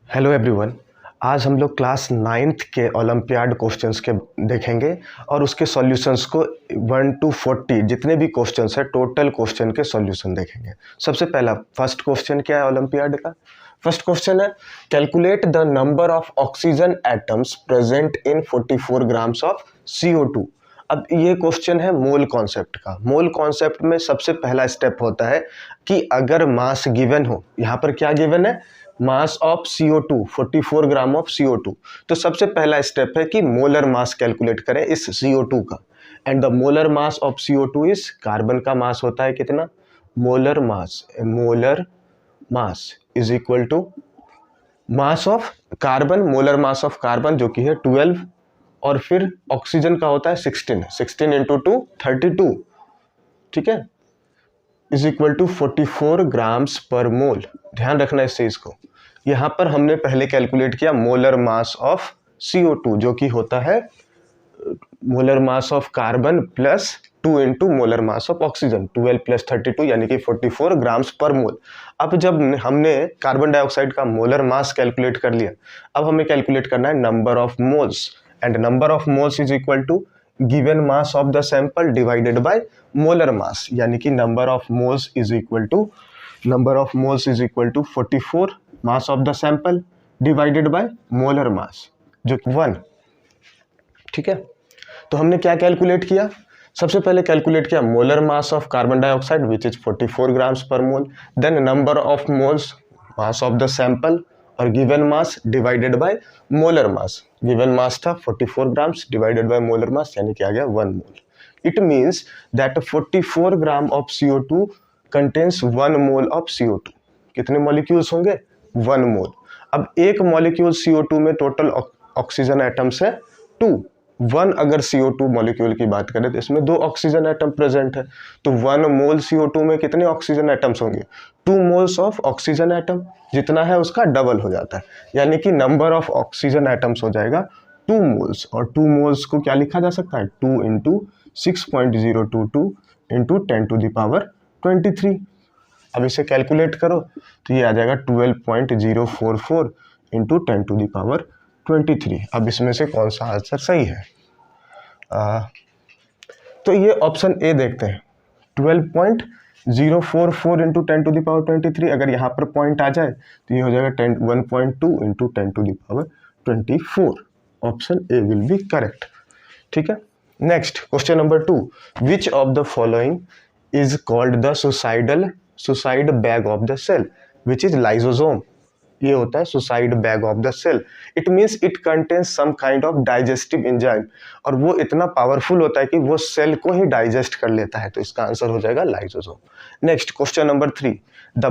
Hello everyone. आज हम लोग क्लास 9th के ओलंपियाड क्वेश्चंस के देखेंगे और उसके सॉल्यूशंस को 1 to 40 जितने भी क्वेश्चंस है टोटल क्वेश्चन के सॉल्यूशन देखेंगे। सबसे पहला फर्स्ट क्वेश्चन क्या है ओलंपियाड का? फर्स्ट क्वेश्चन है calculate the number of oxygen atoms present in 44 grams of CO2। अब ये क्वेश्चन है मोल कॉन्सेप्ट का। मोल कॉन्सेप्ट में सबसे पहला स्टेप होता है कि अगर मास गिवन हो, यहाँ पर क्या गिवन है? मास of CO2 44 gram of CO2। तो सबसे पहला स्टेप है कि मोलर मास कैलकुलेट करें इस CO2 का। And the molar mass of CO2 is, carbon का मास होता है कितना? Molar mass is equal to mass of carbon, molar mass of carbon जो कि है 12, और फिर ऑक्सीजन का होता है 16 इंटू 2 32, ठीक है, is equal to 44 grams per मोल। ध्यान रखना इस चीज को। यहाँ पर हमने पहले कैलकुलेट किया मोलर मास ऑफ CO2 जो कि होता है molar mass of carbon plus 2 into molar mass of oxygen, 12 plus 32 यानी कि 44 ग्राम्स पर मोल। अब जब हमने कार्बन डाइऑक्साइड का मोलर मास कैलकुलेट कर लिया, अब हमें कैलकुलेट करना है number of moles, and number of moles is equal to given mass of the sample divided by molar mass, यानी कि number of moles is equal to 44 mass of the sample divided by molar mass जो 1, ठीक है। तो हमने क्या calculate किया? सबसे पहले कैलकुलेट किया molar mass of carbon dioxide which is 44 grams per mole, then number of moles, mass of the sample और given mass divided by molar mass. Given mass था 44 grams divided by molar mass यानी कि आ गया 1 mole. It means that 44 gram of CO2 contains 1 mole of CO2। कितने molecules होंगे? 1 मोल। अब एक मॉलिक्यूल CO2 में टोटल ऑक्सीजन एटम्स है 2। 1 अगर CO2 मॉलिक्यूल की बात करें तो इसमें 2 ऑक्सीजन एटम प्रेजेंट है, तो 1 मोल CO2 में कितने ऑक्सीजन एटम्स होंगे? 2 मोल्स ऑफ ऑक्सीजन एटम, जितना है उसका डबल हो जाता है, यानी कि नंबर ऑफ ऑक्सीजन एटम्स हो जाएगा 2 मोल्स। और 2 मोल्स को क्या लिखा जा सकता है? 2 into 6.022 into 10 to the power 23। अब इसे कैलकुलेट करो तो ये आ जाएगा 12.044 इंटू 10 टू द पावर 23। अब इसमें से कौन सा आंसर सही है? तो ये ऑप्शन ए देखते हैं, 12.044 इंटू 10 टू द पावर 23। अगर यहाँ पर पॉइंट आ जाए तो ये हो जाएगा 1.2 into 10 to the power 24। Option A will be correct, ठीक है। Next question number 2, which of the following is called the suicide bag of the cell which is lysosome. ये होता है suicide bag of the cell. It means it contains some kind of digestive enzyme, और वो इतना powerful होता है कि वो सेल को ही डाइजेस्ट कर लेता है, तो इसका आंसर हो जाएगा lysosome. Next question number 3, the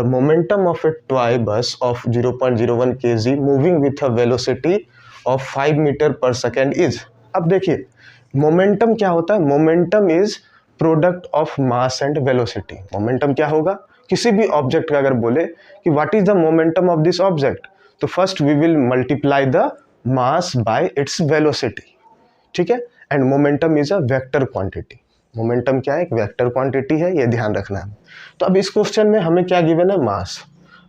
momentum of a toy bus of 0.01 kg moving with a velocity of 5 metre per second is. अब देखिए मोमेंटम क्या होता है? Momentum is product of mass and velocity. Momentum क्या होगा? किसी भी ऑब्जेक्ट का अगर बोले कि what is the momentum of this object, तो first we will multiply the mass by its velocity, ठीक है। And momentum is a vector quantity. Momentum क्या है? एक वेक्टर क्वांटिटी है, ये ध्यान रखना है। तो अब इस क्वेश्चन में हमें क्या गिवन है?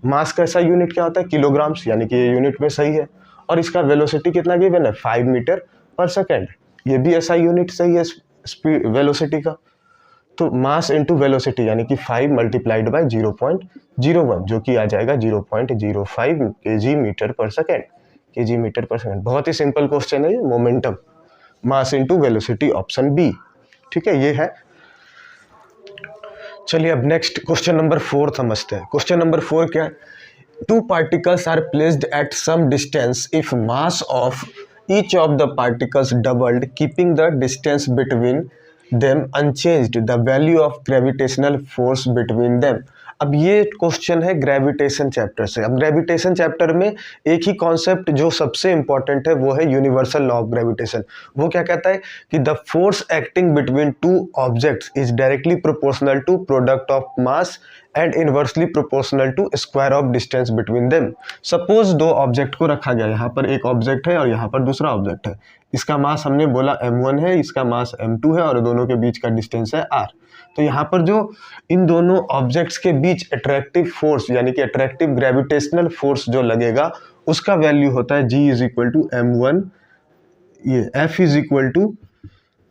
मास का ऐसा यूनिट क्या होता है? किलोग्राम्स, यानी कि ये यूनिट में सही है। और इसका वेलोसिटी कितना गिवन है? 5 मीटर पर सेकेंड, ये भी ऐसा यूनिट सही है स्पीड वेलोसिटी का। तो मास इंटू वेलोसिटी यानी कि 5 मल्टीप्लाइड बाय 0.01 जो कि आ जाएगा 0.05 kg मीटर पर सेकेंड। बहुत ही सिंपल क्वेश्चन है ये, momentum, mass into velocity, option B, ठीक है, ये है। चलिए अब नेक्स्ट क्वेश्चन नंबर 4 समझते हैं। क्वेश्चन नंबर 4 क्या है? 2 particles are placed at some distance if mass of each of the particles doubled, keeping the distance between them unchanged, the value of gravitational force between them। अब ये question है gravitation chapter से। अब gravitation chapter में एक ही concept जो सबसे important है वो है यूनिवर्सल लॉ ऑफ ग्रेविटेशन। वो क्या कहता है कि the force acting between 2 objects is directly proportional to product of mass and inversely proportional to square of distance between them. Suppose 2 object को रखा गया, यहाँ पर एक ऑब्जेक्ट है और यहाँ पर दूसरा ऑब्जेक्ट है। इसका मास हमने बोला m1 है, इसका मास m2 है और दोनों के बीच का डिस्टेंस है r। तो यहाँ पर जो इन दोनों ऑब्जेक्ट्स के बीच अट्रैक्टिव फोर्स यानी कि अट्रैक्टिव ग्रेविटेशनल फोर्स जो लगेगा उसका वैल्यू होता है G is equal to M1, ये F is equal to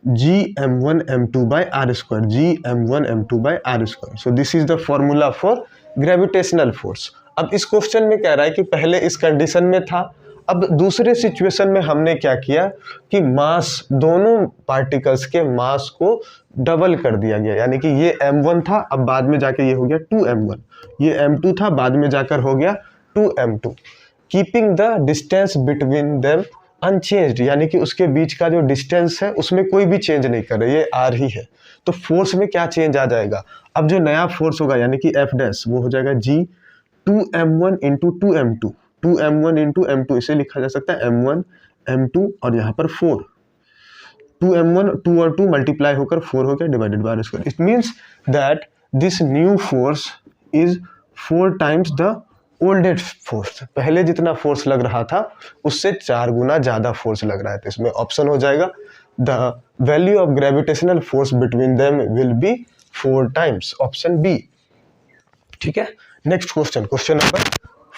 Gm1m2 by r square, Gm1m2 by r square. So this is the formula for gravitational force. अब इस क्वेश्चन में कह रहा है कि पहले इस कंडीशन में था, अब दूसरे सिचुएशन में हमने क्या किया कि मास, दोनों पार्टिकल्स के मास को डबल कर दिया गया, यानी कि ये m1 था, अब बाद में जाके ये हो गया 2m1, ये m2 था, बाद में जाकर हो गया 2m2, keeping the distance between them unchanged, यानी कि उसके बीच का जो डिस्टेंस है उसमें कोई भी चेंज नहीं कर रहे, ये r ही है। तो फोर्स में क्या चेंज आ जाएगा, अब जो नया फोर्स होगा यानी कि F डैश वो हो जाएगा G 2m1 into 2m2, 2m1 into m2, इसे लिखा जा सकता है m1 m2 और यहाँ पर 4, 2m1 2 और 2 मल्टीप्लाई होकर 4 हो गया divided by square. It means that this new force is 4 times the oldest force. पहले जितना फोर्स लग रहा था उससे 4 गुना ज़्यादा फोर्स लग रहा है। तो इसमें ऑप्शन हो जाएगा the value of gravitational force between them will be 4 times, option B. ठीक है, next question, question number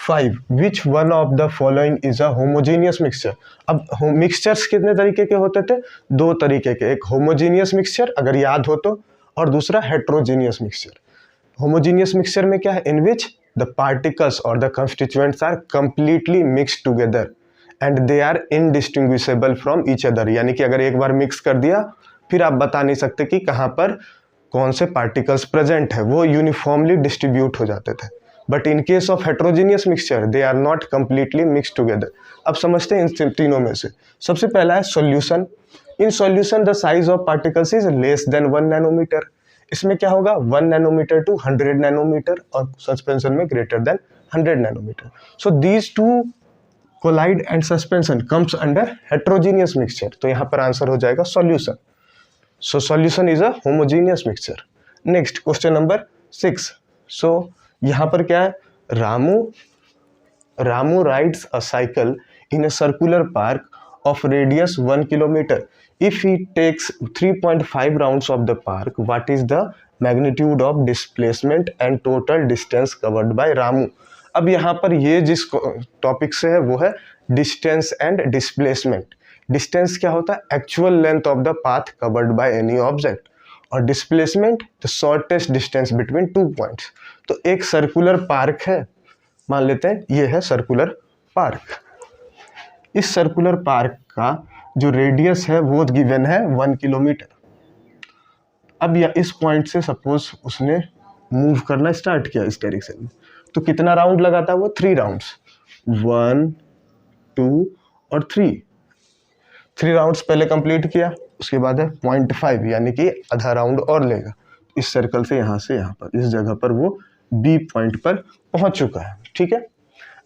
5, which one of the following is a homogeneous mixture. अब मिक्सचर्स कितने तरीके के होते थे, 2 तरीके के, एक होमोजीनियस मिक्सचर अगर याद हो तो, और दूसरा हेट्रोजीनियस मिक्सचर। होमोजीनियस मिक्सचर में क्या है, इन विच the particles or the constituents are completely mixed together and they are indistinguishable from each other, यानी कि अगर एक बार मिक्स कर दिया फिर आप बता नहीं सकते कि कहाँ पर कौन से पार्टिकल्स प्रेजेंट है, वो यूनिफॉर्मली डिस्ट्रीब्यूट हो जाते थे। But in case of heterogeneous mixture they are not completely mix together. अब समझते हैं इन तीनों में से। सबसे पहला है solution. In solution the size of particles is less than 1 nanometer. इसमें क्या होगा 1 नैनोमीटर टू 100 नैनोमीटर, और सस्पेंशन में greater than 100 nanometer. So these two colloid and suspension comes under heterogeneous mixture. तो यहाँ पर आंसर हो जाएगा solution. So solution is a homogeneous mixture. Next question number 6। So यहाँ पर क्या है, Ramu rides a cycle in a circular park of radius 1 kilometer. If he takes 3.5 rounds of the park, what is the magnitude of displacement and total distance covered by Ramu? अब यहाँ पर ये जिस topic से है वो है डिस्टेंस एंड डिस्प्लेसमेंट। डिस्टेंस क्या होता है, actual length of the path covered by any object, और displacement the shortest distance between 2 points. तो एक सर्कुलर पार्क है, मान लेते हैं ये है सर्कुलर पार्क। इस सर्कुलर पार्क का जो रेडियस है वो गिवन है 1 किलोमीटर। अब या इस पॉइंट से सपोज उसने मूव करना स्टार्ट किया इस डायरेक्शन में, तो कितना राउंड लगाता है वो 3 राउंड्स, 1 2 और 3 राउंड्स पहले कंप्लीट किया। उसके बाद है 0.5 यानी कि आधा राउंड और लेगा इस सर्कल से यहाँ पर, इस जगह पर वो बी पॉइंट पर पहुंच चुका है। ठीक है,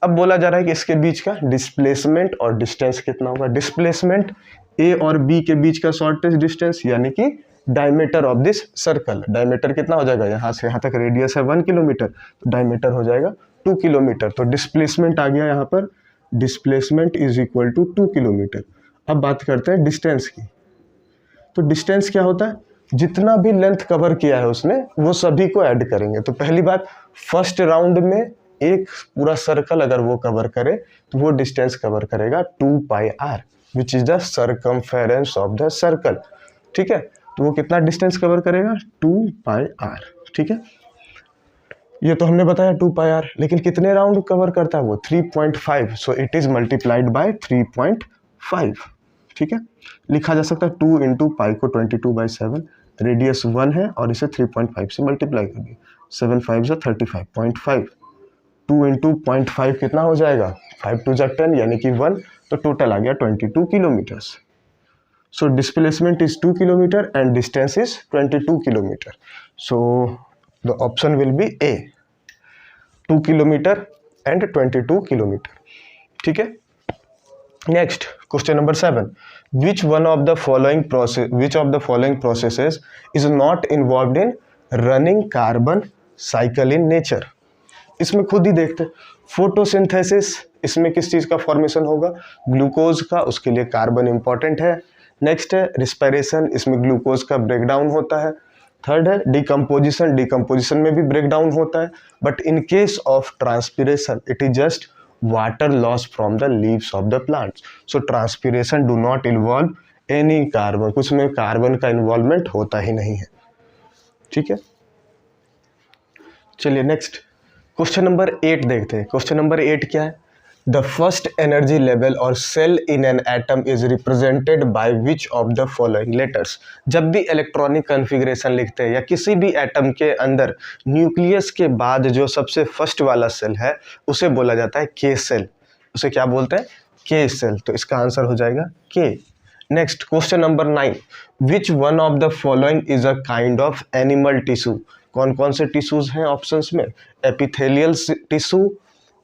अब बोला जा रहा है कि इसके बीच का डिस्प्लेसमेंट और डिस्टेंस कितना होगा। डिस्प्लेसमेंट ए और बी के बीच का शॉर्टेस्ट डिस्टेंस यानी कि diameter of this circle. Diameter कितना हो जाएगा, यहाँ से यहाँ तक रेडियस है 1 किलोमीटर, तो डायमीटर हो जाएगा 2 किलोमीटर। तो डिस्प्लेसमेंट आ गया यहाँ पर, displacement is equal to 2 kilometer. अब बात करते हैं डिस्टेंस की। तो डिस्टेंस क्या होता है, जितना भी लेंथ कवर किया है उसने वो सभी को ऐड करेंगे। तो पहली बात, फर्स्ट राउंड में एक पूरा सर्कल अगर वो कवर करे तो वो डिस्टेंस कवर करेगा 2πr which is the circumference of the circle. ठीक है, तो वो कितना डिस्टेंस कवर करेगा 2πr। ठीक है, ये तो हमने बताया 2πr, लेकिन कितने राउंड कवर करता है वो 3.5, सो इट इज मल्टीप्लाइड बाय 3.5। ठीक है, लिखा जा सकता है 2 इंटू पाई को 22/7, रेडियस 1 है और इसे 3.5 से मल्टीप्लाई कर दिया, 7 5 जा 35.5, 2 इंटू 0.5 कितना हो जाएगा 5 2 जा 10 यानी कि 1, तो टोटल आ गया 22 kilometres. So displacement is 2 kilometre and distance is 22 kilometre. So the option will B A, 2 kilometre and 22 kilometre. ठीक है, next question number 7, which of the following processes is not involved in running carbon cycle in nature? इसमें खुद ही देखते, photosynthesis, इसमें किस चीज़ का formation होगा, glucose का, उसके लिए कार्बन इंपॉर्टेंट है। नेक्स्ट है रिस्पिरेशन, इसमें ग्लूकोज का ब्रेकडाउन होता है। थर्ड है डिकम्पोजिशन, डिकम्पोजिशन में भी ब्रेक डाउन होता है, but in case of transpiration it is just water loss from the leaves of the plants. So transpiration do not involve any carbon, कुछ में कार्बन का इन्वॉल्वमेंट होता ही नहीं है. ठीक है, चलिए नेक्स्ट क्वेश्चन नंबर 8 देखते हैं. क्वेश्चन नंबर 8 क्या है? द फर्स्ट एनर्जी लेवल और shell in an atom is represented by which of the following letters. जब भी इलेक्ट्रॉनिक कॉन्फ़िगरेशन लिखते हैं या किसी भी एटम के अंदर न्यूक्लियस के बाद जो सबसे फर्स्ट वाला सेल है उसे बोला जाता है के सेल. उसे क्या बोलते हैं? के सेल. तो इसका आंसर हो जाएगा के. Next question number 9, which one of the following is a kind of animal tissue. कौन कौन से टिश्यूज हैं ऑप्शंस में? Epithelial tissue,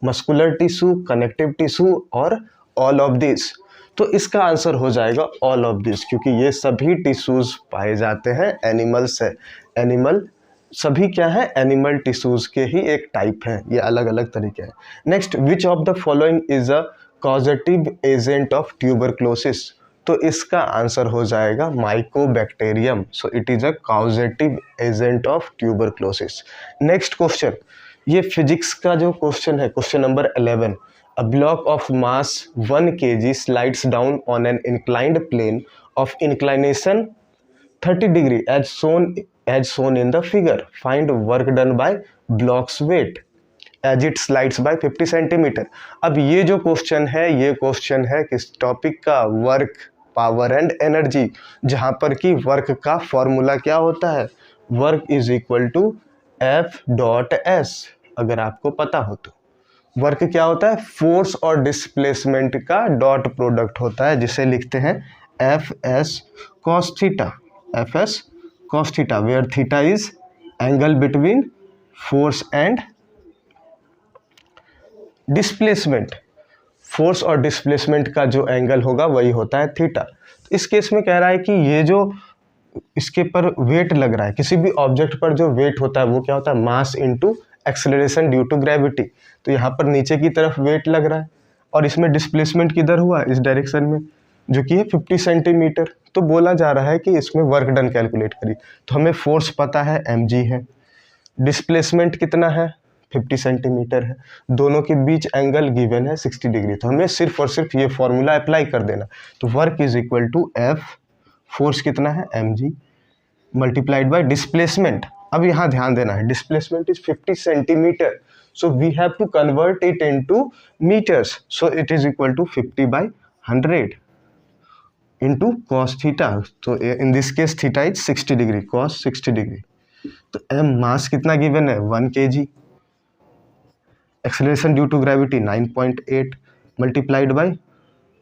muscular tissue, connective tissue और ऑल ऑफ दिस. तो इसका आंसर हो जाएगा ऑल ऑफ दिस, क्योंकि ये सभी टिश्यूज पाए जाते हैं एनिमल से. एनिमल सभी क्या है? एनिमल टिश्यूज के ही एक टाइप हैं, ये अलग अलग तरीके हैं. Next, which of the following is a causative agent of tuberculosis. तो इसका आंसर हो जाएगा mycobacterium. So it is a causative agent of tuberculosis. Next question, ये फिजिक्स का जो क्वेश्चन है, question number 11. A block of mass 1 kg slides down on an inclined plane of inclination 30 degree as shown in the figure. Find work done by blocks weight as it slides bye 50 centimeter. अब ये जो question है, ये question है किस topic का? Work, power and energy, जहाँ पर कि वर्क का फॉर्मूला क्या होता है? Work is equal to F dot S. अगर आपको पता हो तो वर्क क्या होता है? फोर्स और डिस्प्लेसमेंट का डॉट प्रोडक्ट होता है, जिसे लिखते हैं F S cos theta. F S cos theta, where theta is angle between force and displacement. Force और डिस्प्लेसमेंट का जो एंगल होगा वही होता है थीटा. तो इस केस में कह रहा है कि ये जो इसके पर वेट लग रहा है, किसी भी ऑब्जेक्ट पर जो वेट होता है वो क्या होता है? Mass into acceleration due to gravity. तो यहाँ पर नीचे की तरफ वेट लग रहा है और इसमें डिस्प्लेसमेंट किधर हुआ? इस डायरेक्शन में, जो कि है 50 सेंटीमीटर. तो बोला जा रहा है कि इसमें वर्क डन कैलकुलेट करिए. तो हमें फोर्स पता है mg है, डिस्प्लेसमेंट कितना है? 50 सेंटीमीटर है, दोनों के बीच एंगल गिवन है 60 डिग्री. तो हमें सिर्फ और सिर्फ ये फॉर्मूला अप्लाई कर देना. तो work is equal to F, force कितना है? mg, multiplied by displacement. अब यहाँ ध्यान देना है, displacement is 50 centimetre, so we have to convert it into metres. So it is equal to 50 by 100 into cos theta. तो in this case theta is 60 degree, cos 60 degree. तो M mass कितना given है? 1 kg, acceleration due to gravity 9.8 multiplied bye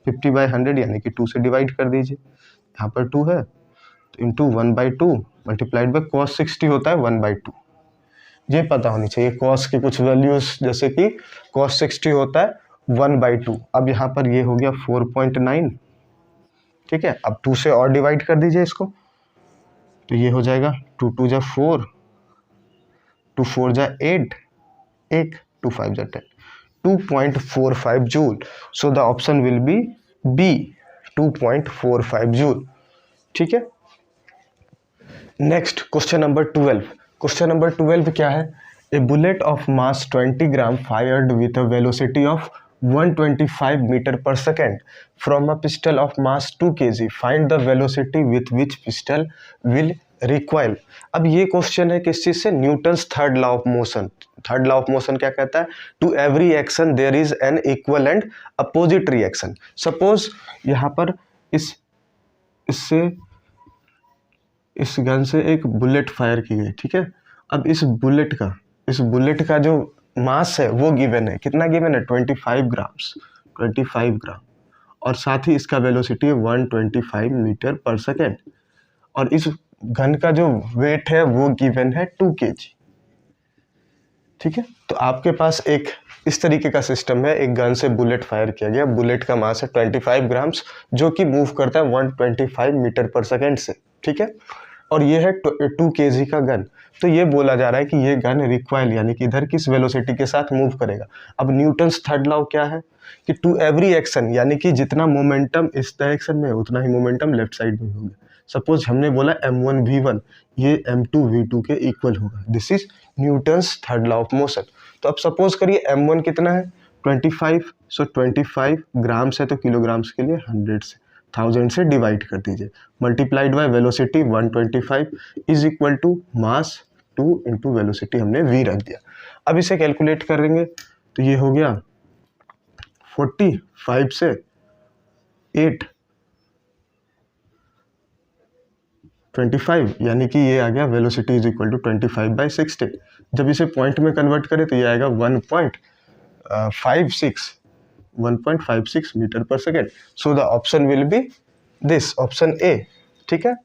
50 by 100, यानी कि 2 से divide कर दीजिए. यहाँ पर 2 है तो इंटू 1/2 मल्टीप्लाइड बाय कॉस 60 होता है 1/2. ये पता होनी चाहिए कॉस की कुछ वैल्यूज, जैसे कि कॉस 60 होता है 1/2. अब यहाँ पर ये हो गया 4.9. ठीक है, अब 2 से और डिवाइड कर दीजिए इसको, तो ये हो जाएगा 2 2 जा 4, 2 4 जा 8, 1 2 5 जा 10, 2.45 joule. So the option will be B, 2.45 joule. ठीक है. Next question number 12. Question number 12 क्या है? A bullet of mass 20 gram fired with a velocity of 125 metre per second from a pistol of mass 2 kg. Find the velocity with which pistol will recoil. अब ये question है किस चीज से? Newton's third law of motion. Third law of motion क्या कहता है? To every action there is an equal and opposite reaction. Suppose यहाँ पर इस गन से एक बुलेट फायर की गई. ठीक है, अब इस बुलेट का जो मास है वो गिवन है. कितना गिवन है? 25 ग्राम्स, 25 ग्राम, और साथ ही इसका वेलोसिटी है 125 मीटर पर सेकेंड, और इस गन का जो वेट है वो गिवन है 2 kg. ठीक है, तो आपके पास एक इस तरीके का सिस्टम है, एक गन से बुलेट फायर किया गया, बुलेट का मास है 25 ग्राम्स, जो कि मूव करता है 125 मीटर पर सेकेंड से. ठीक है, और ये है 2 kg का गन. तो ये बोला जा रहा है कि ये गन रिकॉइल, यानी कि इधर किस वेलोसिटी के साथ मूव करेगा. अब न्यूटन्स थर्ड लॉ क्या है कि टू एवरी एक्शन, यानी कि जितना मोमेंटम इस डायरेक्शन में है उतना ही मोमेंटम लेफ्ट साइड में होगा. सपोज हमने बोला m1v1, ये m2v2 के इक्वल होगा। This is Newton's third law of motion. तो अब सपोज करिए m1 कितना है 25, सो 25 ग्राम्स है तो किलोग्राम्स के लिए 100 से 1000 से डिवाइड कर दीजिए, multiplied by velocity 125 is equal to mass 2 into velocity हमने v रख दिया। अब इसे कैलकुलेट करेंगे तो ये हो गया 45 से 8 25, यानी कि ये आ गया वेलोसिटी इज इक्वल टू 25/60। जब इसे पॉइंट में कन्वर्ट करें तो ये आएगा 1.56 metre per second. So the option will B this, option A. ठीक है।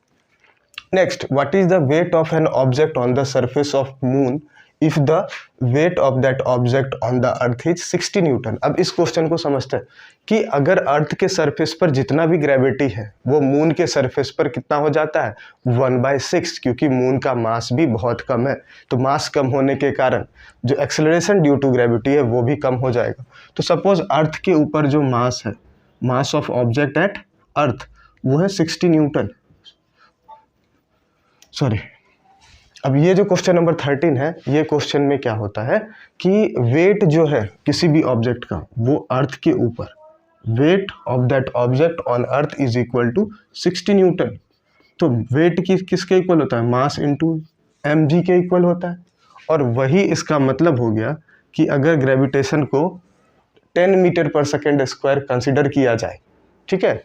Next, what is the weight of an object on the surface of moon if the weight of that object on the earth is 60 Newton. अब इस question को समझते हैं कि अगर अर्थ के सरफेस पर जितना भी ग्रेविटी है वो मून के सरफेस पर कितना हो जाता है 1/6, क्योंकि मून का मास भी बहुत कम है। तो मास कम होने के कारण जो एक्सेलरेशन ड्यू टू ग्रेविटी है वो भी कम हो जाएगा। तो सपोज अर्थ के ऊपर जो मास है, मास ऑफ ऑब्जेक्ट एट अर्थ, वो है 60 न्यूटन। सॉरी, अब ये जो क्वेश्चन नंबर 13 है, ये क्वेश्चन में क्या होता है कि वेट जो है किसी भी ऑब्जेक्ट का वो अर्थ के ऊपर, weight of that object on earth is equal to 60 newton. तो वेट किसके इक्वल होता है, मास इंटू mg के इक्वल होता है। और वही इसका मतलब हो गया कि अगर ग्रेविटेशन को 10 metre per second square consider किया जाए, ठीक है,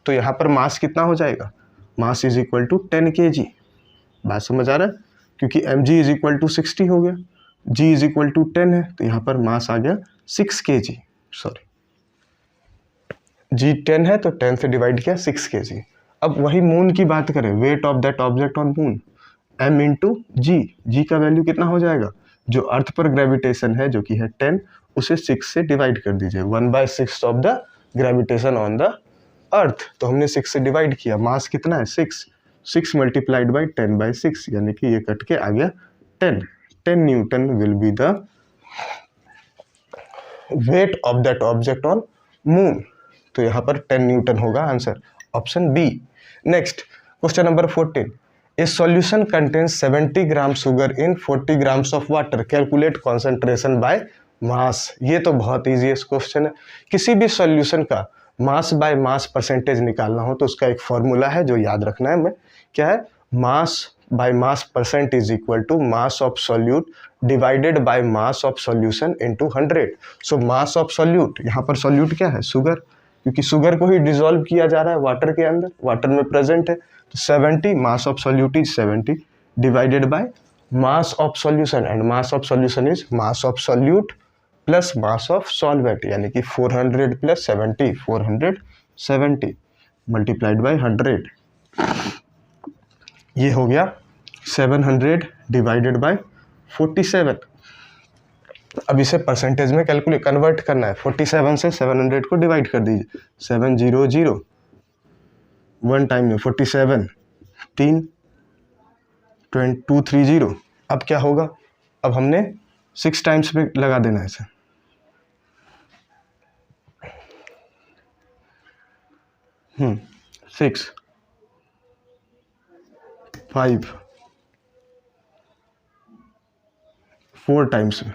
तो यहाँ पर मास कितना हो जाएगा, mass is equal to 10 kg। बात समझ आ रहा है, क्योंकि mg इज इक्वल टू 60 हो गया, g इज इक्वल टू 10 है, तो यहाँ पर मास आ गया 6 kg। सॉरी, g 10 है तो 10 से डिवाइड किया 6 kg। अब वही मून की बात करें, weight of that object on moon m into G का वैल्यू कितना हो जाएगा, जो अर्थ पर ग्रेविटेशन है जो कि है 10, उसे 6 से डिवाइड कर दीजिए, 1/6 of the gravitation on the earth. तो हमने 6 से डिवाइड किया, मास कितना है 6 मल्टीप्लाइड बाई 10/6, यानी कि ये कट के आ गया 10 newton will be the weight of that object on moon. तो यहाँ पर 10 न्यूटन होगा answer, option B. Next, question number 14, a solution contains 70 gram sugar in 40 grams of water, calculate concentration by mass. ये तो बहुत ईजी क्वेश्चन है। किसी भी सॉल्यूशन का मास बाय मास परसेंटेज निकालना हो तो उसका एक फॉर्मूला है जो याद रखना है हमें, क्या है, mass by mass percent is equal to mass of solute divided by mass of solution into 100। So mass of solute, यहाँ पर सॉल्यूट क्या है, शुगर, क्योंकि शुगर को ही डिसॉल्व किया जा रहा है वाटर के अंदर, वाटर में प्रेजेंट है। तो 70, मास of solute is 70 divided by mass of solution, and mass of solution is mass of solute plus mass of solvent, यानी कि 400 प्लस 70, 470 मल्टीप्लाइड बाय 100, ये हो गया 700 डिवाइडेड बाय 47। अब इसे परसेंटेज में कैलकुलेट कन्वर्ट करना है, 47 से 700 को डिवाइड कर दीजिए, 700 1 टाइम में 47 3 230। अब क्या होगा, अब हमने 6 टाइम्स में लगा देना है इसे, 6 5 4 टाइम्स में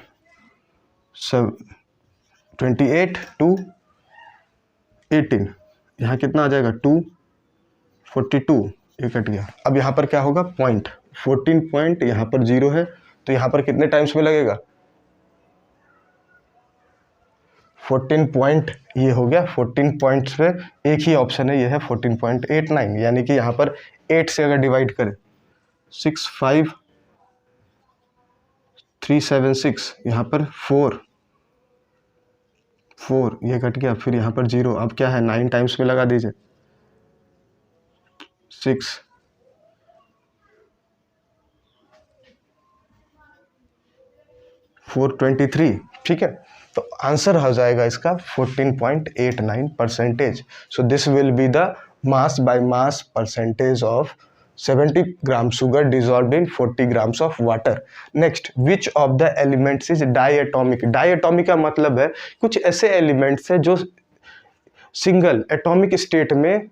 28 2 18, यहाँ कितना आ जाएगा 242, ये कट गया। अब यहाँ पर क्या होगा, पॉइंट 14 पॉइंट, यहाँ पर 0 है, तो यहाँ पर कितने टाइम्स में लगेगा 14 पॉइंट, ये हो गया 14 पॉइंट्स पे एक ही ऑप्शन है, ये है 14.89, यानी कि यहाँ पर 8 से अगर डिवाइड करें 65376, यहाँ पर 4 ये कट गया, फिर यहाँ पर 0, अब क्या है 9 टाइम्स में लगा दीजिए, 6 423, ठीक है। तो आंसर हो जाएगा इसका 14.89%। So this will be the mass by mass percentage of 70 gram sugar dissolved in 40 grams of water. Next, which of the elements is diatomic. Diatomic का मतलब है कुछ ऐसे एलिमेंट्स है जो सिंगल एटॉमिक स्टेट में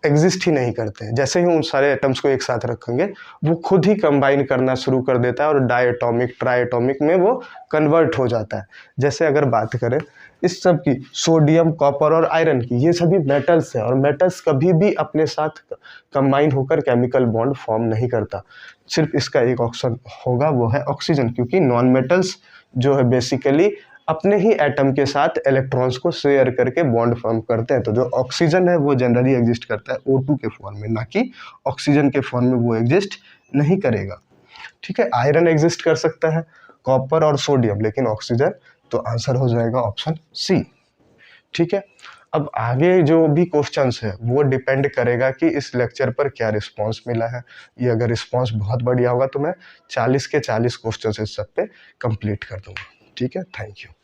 एग्जिस्ट ही नहीं करते हैं। जैसे ही उन सारे एटम्स को एक साथ रखेंगे वो खुद ही कंबाइन करना शुरू कर देता है और डायटोमिक ट्राइएटोमिक में वो कन्वर्ट हो जाता है। जैसे अगर बात करें इस सब की, सोडियम, कॉपर और आयरन की, ये सभी मेटल्स हैं और मेटल्स कभी भी अपने साथ कंबाइन होकर केमिकल बॉन्ड फॉर्म नहीं करता। सिर्फ इसका एक ऑप्शन होगा, वो है ऑक्सीजन, क्योंकि नॉन मेटल्स जो है बेसिकली अपने ही एटम के साथ इलेक्ट्रॉन्स को शेयर करके बॉन्ड फॉर्म करते हैं। तो जो ऑक्सीजन है वो जनरली एग्जिस्ट करता है O2 के फॉर्म में, ना कि ऑक्सीजन के फॉर्म में वो एग्जिस्ट नहीं करेगा। ठीक है, आयरन एग्जिस्ट कर सकता है, कॉपर और सोडियम, लेकिन ऑक्सीजन, तो आंसर हो जाएगा ऑप्शन सी। ठीक है, अब आगे जो भी क्वेश्चंस है वो डिपेंड करेगा कि इस लेक्चर पर क्या रिस्पांस मिला है। ये अगर रिस्पांस बहुत बढ़िया होगा तो मैं 40 के 40 क्वेश्चंस इस सब पे कंप्लीट कर दूंगा। ठीक है, थैंक यू।